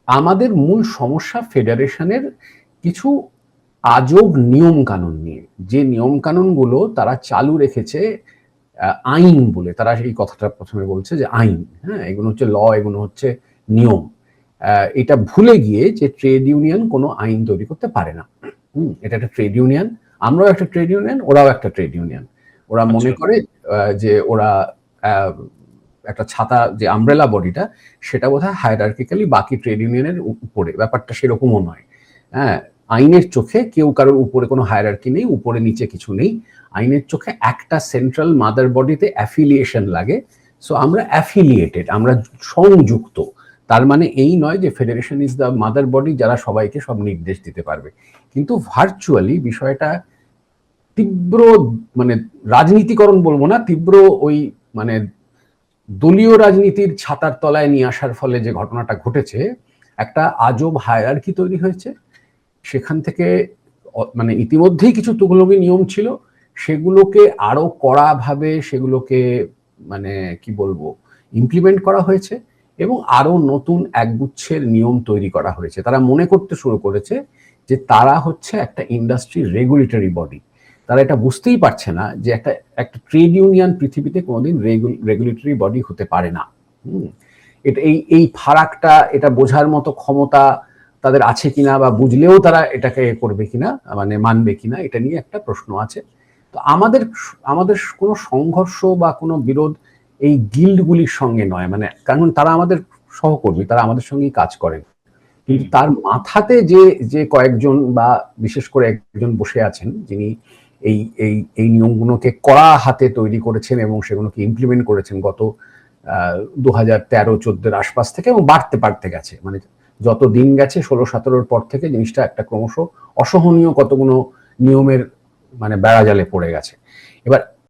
আমাদের মূল সমস্যা ফেডারেশনের কিছু আজব নিয়ম কানুন নিয়ে। যে নিয়ম কানুনগুলো তারা চালু রেখেছে আইন বলে, তারা এই কথাটা প্রথমে বলছে যে আইন, হ্যাঁ, এগুলো হচ্ছে ল, এগুলো হচ্ছে নিয়ম। এটা ভুলে গিয়ে যে ট্রেড ইউনিয়ন কোনো আইন তৈরি করতে পারে না। এটা একটা ট্রেড ইউনিয়ন, আমরাও একটা ট্রেড ইউনিয়ন, ওরাও একটা ট্রেড ইউনিয়ন। ওরা মনে আচ্ছা। করে যে ওরা একটা ছাতা, যে আমব্রেলা বডিটা, সেটা বোধহয় হায়ারার্কিক্যালি বাকি ট্রেড ইউনিয়নের উপরে। ব্যাপারটা সেরকমও নয়। হ্যাঁ, আইনের চোখে কেউ কারোর উপরে কোনো হায়ারার্কি নেই, উপরে নিচে কিছু নেই। আইনের চোখে একটা সেন্ট্রাল মাদার বডিতে অ্যাফিলিয়েশন লাগে। সো আমরা অ্যাফিলিয়েটেড, আমরা সংযুক্ত। তার মানে এই নয় যে federation is the mother body যারা সবাইকে সব নির্দেশ দিতে পারবে। কিন্তু ভার্চুয়ালি বিষয়টা তীব্র, মানে রাজনীতিকরণ বলবো না, তীব্র ওই মানে দলীয় রাজনীতির ছাতার তলায় নিয়ে আসার ফলে যে ঘটনাটা ঘটেছে, একটা আজব হায়ারার্কি তৈরি হয়েছে। সেখান থেকে মানে ইতিমধ্যেই কিছু তুগলকি নিয়ম ছিল, সেগুলোকে আরো কড়াভাবে সেগুলোকে মানে কি বলবো ইমপ্লিমেন্ট করা হয়েছে, এবং আরো নতুন একগুচ্ছের নিয়ম তৈরি করা হয়েছে। তারা মনে করতে শুরু করেছে যে তারা হচ্ছে একটা ইন্ডাস্ট্রি রেগুলেটরি বডি। তারা এটা বুঝতেই পারছে না যে একটা একটা ট্রেড ইউনিয়ন পৃথিবীতে কোনোদিন রেগুলেটরি বডি হতে পারে না। এটা এই ফারাকটা, এটা বোঝার মতো ক্ষমতা তাদের আছে কিনা, বা বুঝলেও তারা এটাকে করবে কিনা, মানে মানবে কিনা, এটা নিয়ে একটা প্রশ্ন আছে। তো আমাদের আমাদের কোনো সংঘর্ষ বা কোনো বিরোধ এই গিল্ডগুলির সঙ্গে নয়, মানে কারণ তারা আমাদের সহকর্মী, তারা আমাদের সঙ্গেই কাজ করেন। কিন্তু তার মাথাতে যে যে কয়েকজন, বা বিশেষ করে একজন বসে আছেন যিনি এই এই এই নিয়মগুলোকে কড়া হাতে তৈরি করেছেন এবং সেগুলোকে ইমপ্লিমেন্ট করেছেন গত 2013-14 আশপাশ থেকে, এবং বাড়তে বাড়তে গেছে। মানে যত দিন গেছে 16-17 পর থেকে জিনিসটা একটা ক্রমশ অসহনীয় কতগুলো নিয়মের মানে বেড়াজালে পড়ে গেছে। এবার